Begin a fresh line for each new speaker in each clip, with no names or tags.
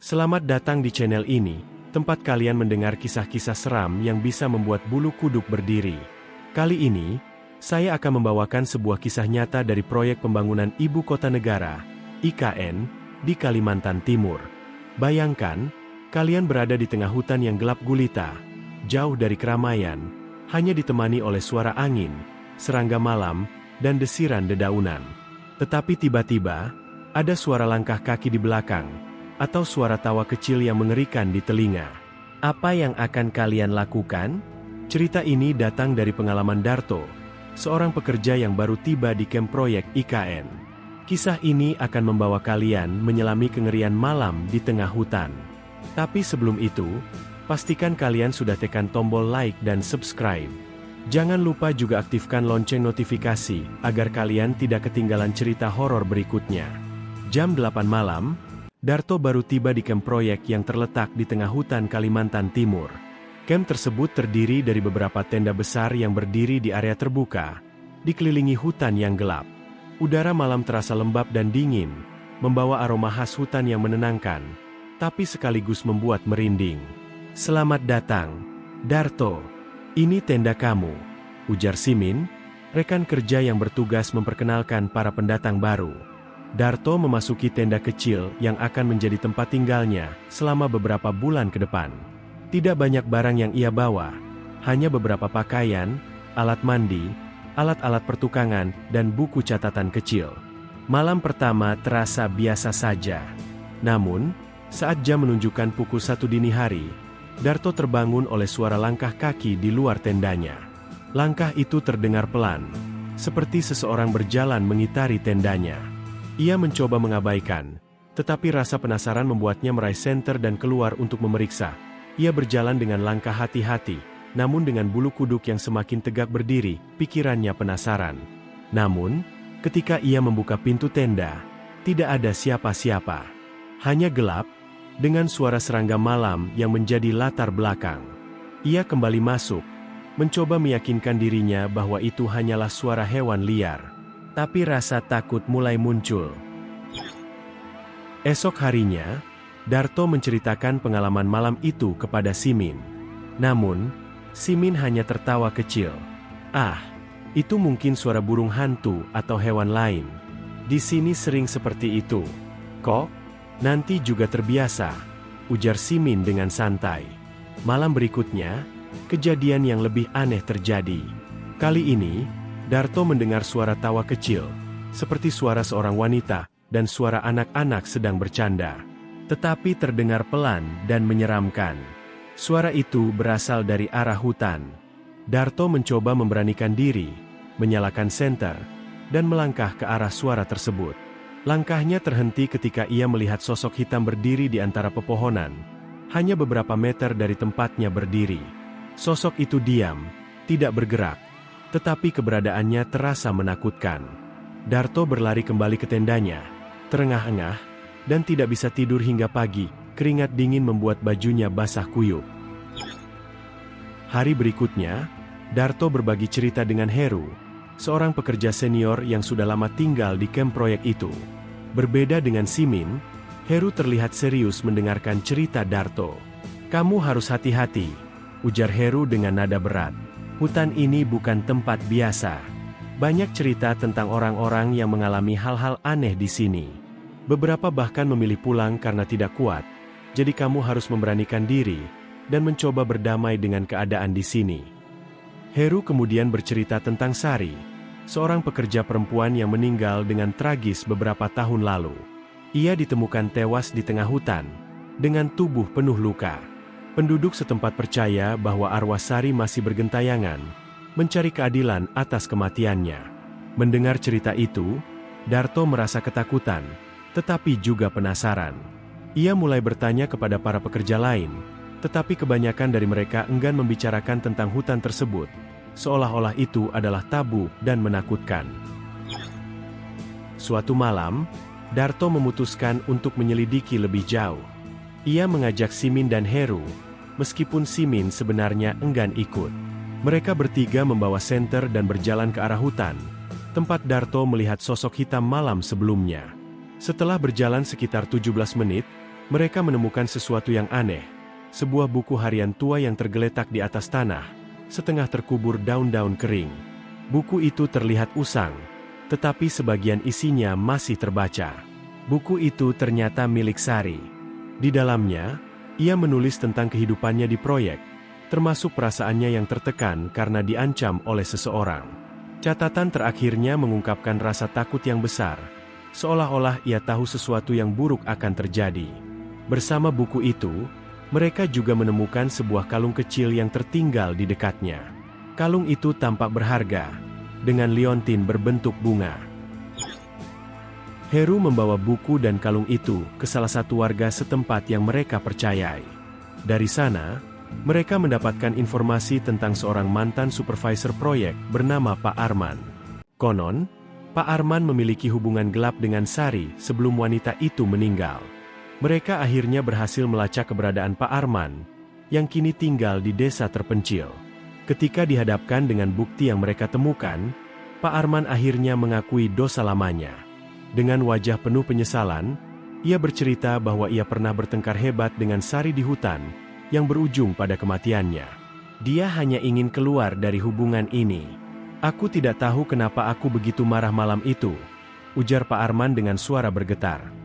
Selamat datang di channel ini, tempat kalian mendengar kisah-kisah seram yang bisa membuat bulu kuduk berdiri. Kali ini, saya akan membawakan sebuah kisah nyata dari proyek pembangunan Ibu Kota Negara, IKN, di Kalimantan Timur. Bayangkan, kalian berada di tengah hutan yang gelap gulita, jauh dari keramaian, hanya ditemani oleh suara angin, serangga malam, dan desiran dedaunan. Tetapi tiba-tiba, ada suara langkah kaki di belakang, atau suara tawa kecil yang mengerikan di telinga. Apa yang akan kalian lakukan? Cerita ini datang dari pengalaman Darto, seorang pekerja yang baru tiba di kamp proyek IKN. Kisah ini akan membawa kalian menyelami kengerian malam di tengah hutan. Tapi sebelum itu, pastikan kalian sudah tekan tombol like dan subscribe. Jangan lupa juga aktifkan lonceng notifikasi, agar kalian tidak ketinggalan cerita horor berikutnya. Jam 8 malam, Darto baru tiba di kamp proyek yang terletak di tengah hutan Kalimantan Timur. Kamp tersebut terdiri dari beberapa tenda besar yang berdiri di area terbuka, dikelilingi hutan yang gelap. Udara malam terasa lembab dan dingin, membawa aroma khas hutan yang menenangkan, tapi sekaligus membuat merinding. "Selamat datang, Darto. Ini tenda kamu," ujar Simin, rekan kerja yang bertugas memperkenalkan para pendatang baru. Darto memasuki tenda kecil yang akan menjadi tempat tinggalnya selama beberapa bulan ke depan. Tidak banyak barang yang ia bawa, hanya beberapa pakaian, alat mandi, alat-alat pertukangan, dan buku catatan kecil. Malam pertama terasa biasa saja. Namun, saat jam menunjukkan pukul 1 dini hari, Darto terbangun oleh suara langkah kaki di luar tendanya. Langkah itu terdengar pelan, seperti seseorang berjalan mengitari tendanya. Ia mencoba mengabaikan, tetapi rasa penasaran membuatnya meraih senter dan keluar untuk memeriksa. Ia berjalan dengan langkah hati-hati, namun dengan bulu kuduk yang semakin tegak berdiri, pikirannya penasaran. Namun, ketika ia membuka pintu tenda, tidak ada siapa-siapa. Hanya gelap, dengan suara serangga malam yang menjadi latar belakang. Ia kembali masuk, mencoba meyakinkan dirinya bahwa itu hanyalah suara hewan liar. Tapi rasa takut mulai muncul. Esok harinya, Darto menceritakan pengalaman malam itu kepada Simin. Namun, Simin hanya tertawa kecil. "Ah, itu mungkin suara burung hantu atau hewan lain. Di sini sering seperti itu. Kok? Nanti juga terbiasa," ujar Simin dengan santai. Malam berikutnya, kejadian yang lebih aneh terjadi. Kali ini, Darto mendengar suara tawa kecil, seperti suara seorang wanita, dan suara anak-anak sedang bercanda. Tetapi terdengar pelan dan menyeramkan. Suara itu berasal dari arah hutan. Darto mencoba memberanikan diri, menyalakan senter, dan melangkah ke arah suara tersebut. Langkahnya terhenti ketika ia melihat sosok hitam berdiri di antara pepohonan, hanya beberapa meter dari tempatnya berdiri. Sosok itu diam, tidak bergerak, tetapi keberadaannya terasa menakutkan. Darto berlari kembali ke tendanya, terengah-engah, dan tidak bisa tidur hingga pagi. Keringat dingin membuat bajunya basah kuyup. Hari berikutnya, Darto berbagi cerita dengan Heru, seorang pekerja senior yang sudah lama tinggal di kamp proyek itu. Berbeda dengan Simin, Heru terlihat serius mendengarkan cerita Darto. "Kamu harus hati-hati," ujar Heru dengan nada berat. "Hutan ini bukan tempat biasa. Banyak cerita tentang orang-orang yang mengalami hal-hal aneh di sini. Beberapa bahkan memilih pulang karena tidak kuat, jadi kamu harus memberanikan diri dan mencoba berdamai dengan keadaan di sini." Heru kemudian bercerita tentang Sari, seorang pekerja perempuan yang meninggal dengan tragis beberapa tahun lalu. Ia ditemukan tewas di tengah hutan, dengan tubuh penuh luka. Penduduk setempat percaya bahwa arwah Sari masih bergentayangan, mencari keadilan atas kematiannya. Mendengar cerita itu, Darto merasa ketakutan, tetapi juga penasaran. Ia mulai bertanya kepada para pekerja lain, tetapi kebanyakan dari mereka enggan membicarakan tentang hutan tersebut, seolah-olah itu adalah tabu dan menakutkan. Suatu malam, Darto memutuskan untuk menyelidiki lebih jauh. Ia mengajak Simin dan Heru, meskipun Simin sebenarnya enggan ikut. Mereka bertiga membawa senter dan berjalan ke arah hutan, tempat Darto melihat sosok hitam malam sebelumnya. Setelah berjalan sekitar 17 menit, Mereka menemukan sesuatu yang aneh, sebuah buku harian tua yang tergeletak di atas tanah, setengah terkubur daun-daun kering. Buku itu terlihat usang, tetapi sebagian isinya masih terbaca. Buku itu ternyata milik Sari. Di dalamnya, ia menulis tentang kehidupannya di proyek, termasuk perasaannya yang tertekan karena diancam oleh seseorang. Catatan terakhirnya mengungkapkan rasa takut yang besar, seolah-olah ia tahu sesuatu yang buruk akan terjadi. Bersama buku itu, mereka juga menemukan sebuah kalung kecil yang tertinggal di dekatnya. Kalung itu tampak berharga, dengan liontin berbentuk bunga. Heru membawa buku dan kalung itu ke salah satu warga setempat yang mereka percayai. Dari sana, mereka mendapatkan informasi tentang seorang mantan supervisor proyek bernama Pak Arman. Konon, Pak Arman memiliki hubungan gelap dengan Sari sebelum wanita itu meninggal. Mereka akhirnya berhasil melacak keberadaan Pak Arman, yang kini tinggal di desa terpencil. Ketika dihadapkan dengan bukti yang mereka temukan, Pak Arman akhirnya mengakui dosa lamanya. Dengan wajah penuh penyesalan, ia bercerita bahwa ia pernah bertengkar hebat dengan Sari di hutan, yang berujung pada kematiannya. Dia hanya ingin keluar dari hubungan ini. "Aku tidak tahu kenapa aku begitu marah malam itu," ujar Pak Arman dengan suara bergetar.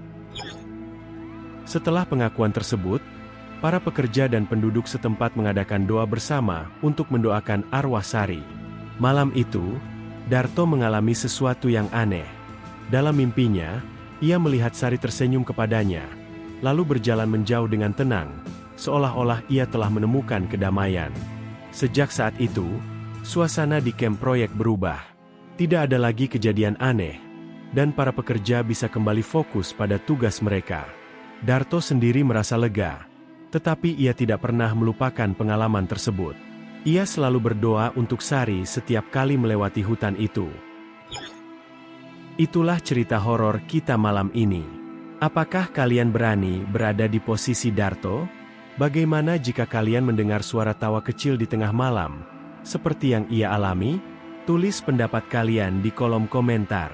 Setelah pengakuan tersebut, para pekerja dan penduduk setempat mengadakan doa bersama untuk mendoakan arwah Sari. Malam itu, Darto mengalami sesuatu yang aneh. Dalam mimpinya, ia melihat Sari tersenyum kepadanya, lalu berjalan menjauh dengan tenang, seolah-olah ia telah menemukan kedamaian. Sejak saat itu, suasana di kamp proyek berubah. Tidak ada lagi kejadian aneh, dan para pekerja bisa kembali fokus pada tugas mereka. Darto sendiri merasa lega, tetapi ia tidak pernah melupakan pengalaman tersebut. Ia selalu berdoa untuk Sari setiap kali melewati hutan itu. Itulah cerita horor kita malam ini. Apakah kalian berani berada di posisi Darto? Bagaimana jika kalian mendengar suara tawa kecil di tengah malam, seperti yang ia alami? Tulis pendapat kalian di kolom komentar.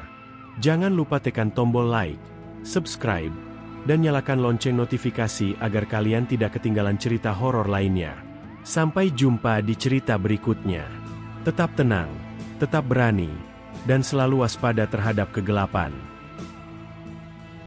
Jangan lupa tekan tombol like, subscribe, dan nyalakan lonceng notifikasi agar kalian tidak ketinggalan cerita horor lainnya. Sampai jumpa di cerita berikutnya. Tetap tenang, tetap berani, dan selalu waspada terhadap kegelapan.